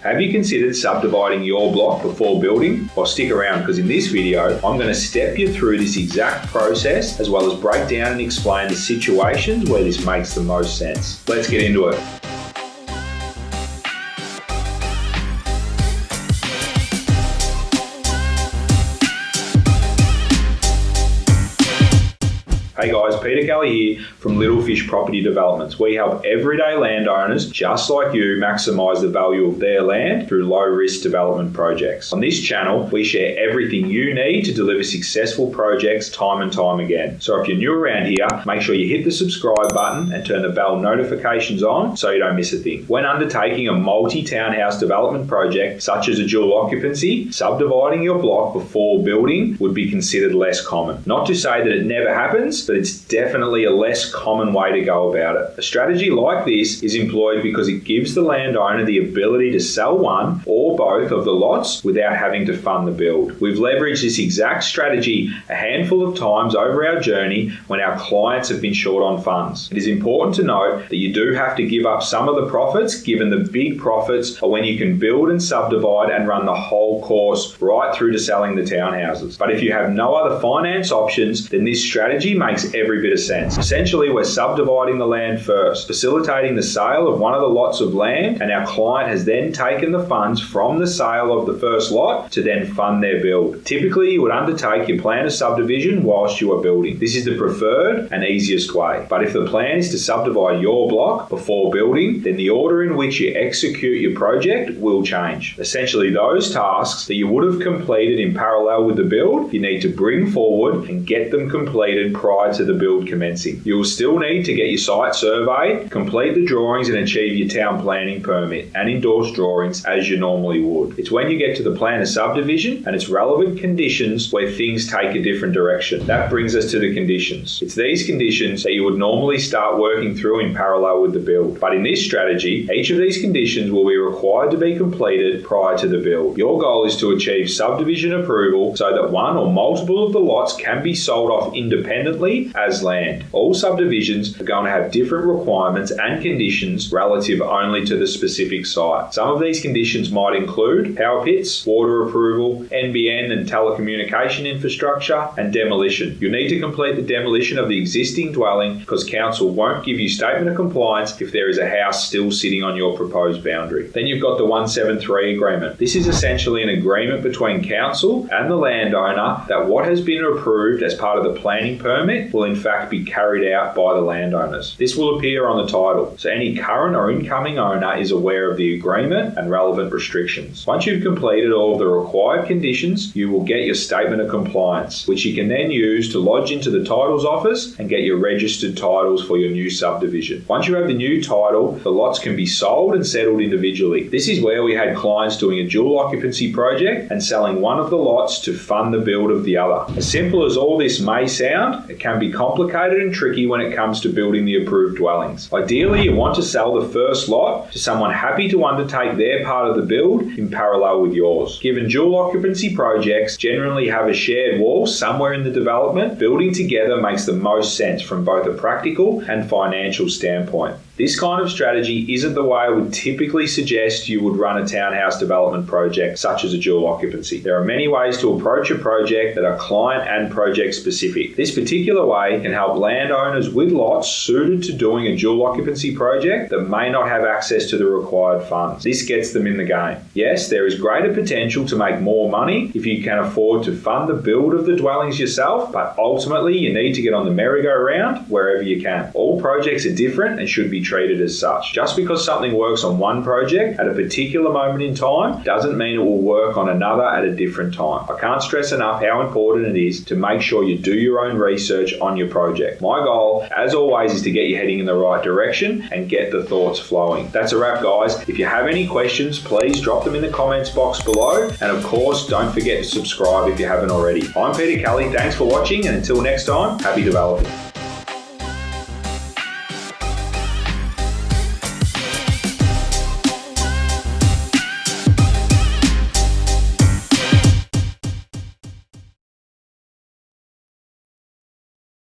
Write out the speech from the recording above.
Have you considered subdividing your block before building? Well, stick around because in this video, I'm going to step you through this exact process as well as break down and explain the situations where this makes the most sense. Let's get into it. Hey guys, Peter Kelly here from Little Fish Property Developments. We help everyday landowners just like you maximise the value of their land through low-risk development projects. On this channel, we share everything you need to deliver successful projects time and time again. So if you're new around here, make sure you hit the subscribe button and turn the bell notifications on so you don't miss a thing. When undertaking a multi-townhouse development project, such as a dual occupancy, subdividing your block before building would be considered less common. Not to say that it never happens, but it's definitely a less common way to go about it. A strategy like this is employed because it gives the landowner the ability to sell one or both of the lots without having to fund the build. We've leveraged this exact strategy a handful of times over our journey when our clients have been short on funds. It is important to note that you do have to give up some of the profits, given the big profits are when you can build and subdivide and run the whole course right through to selling the townhouses. But if you have no other finance options, then this strategy makes every bit of sense. Essentially, we're subdividing the land first, facilitating the sale of one of the lots of land, and our client has then taken the funds from the sale of the first lot to then fund their build. Typically, you would undertake your plan of subdivision whilst you are building. This is the preferred and easiest way. But if the plan is to subdivide your block before building, then the order in which you execute your project will change. Essentially, those tasks that you would have completed in parallel with the build, you need to bring forward and get them completed prior to the build commencing. You will still need to get your site surveyed, complete the drawings and achieve your town planning permit and endorse drawings as you normally would. It's when you get to the plan of subdivision and its relevant conditions where things take a different direction. That brings us to the conditions. It's these conditions that you would normally start working through in parallel with the build. But in this strategy, each of these conditions will be required to be completed prior to the build. Your goal is to achieve subdivision approval so that one or multiple of the lots can be sold off independently as land. All subdivisions are going to have different requirements and conditions relative only to the specific site. Some of these conditions might include power pits, water approval, NBN and telecommunication infrastructure, and demolition. You'll need to complete the demolition of the existing dwelling because council won't give you statement of compliance if there is a house still sitting on your proposed boundary. Then you've got the 173 agreement. This is essentially an agreement between council and the landowner that what has been approved as part of the planning permit will in fact be carried out by the landowners. This will appear on the title, so any current or incoming owner is aware of the agreement and relevant restrictions. Once you've completed all of the required conditions, you will get your statement of compliance, which you can then use to lodge into the titles office and get your registered titles for your new subdivision. Once you have the new title, the lots can be sold and settled individually. This is where we had clients doing a dual occupancy project and selling one of the lots to fund the build of the other. As simple as all this may sound, it can be complicated and tricky when it comes to building the approved dwellings. Ideally, you want to sell the first lot to someone happy to undertake their part of the build in parallel with yours. Given dual occupancy projects generally have a shared wall somewhere in the development, building together makes the most sense from both a practical and financial standpoint. This kind of strategy isn't the way I would typically suggest you would run a townhouse development project such as a dual occupancy. There are many ways to approach a project that are client and project specific. This particular way can help landowners with lots suited to doing a dual occupancy project that may not have access to the required funds. This gets them in the game. Yes, there is greater potential to make more money if you can afford to fund the build of the dwellings yourself, but ultimately you need to get on the merry-go-round wherever you can. All projects are different and should be treated as such. Just because something works on one project at a particular moment in time doesn't mean it will work on another at a different time. I can't stress enough how important it is to make sure you do your own research on your project. My goal, as always, is to get you heading in the right direction and get the thoughts flowing. That's a wrap, guys. If you have any questions, please drop them in the comments box below. And of course, don't forget to subscribe if you haven't already. I'm Peter Kelly. Thanks for watching, and until next time, happy developing.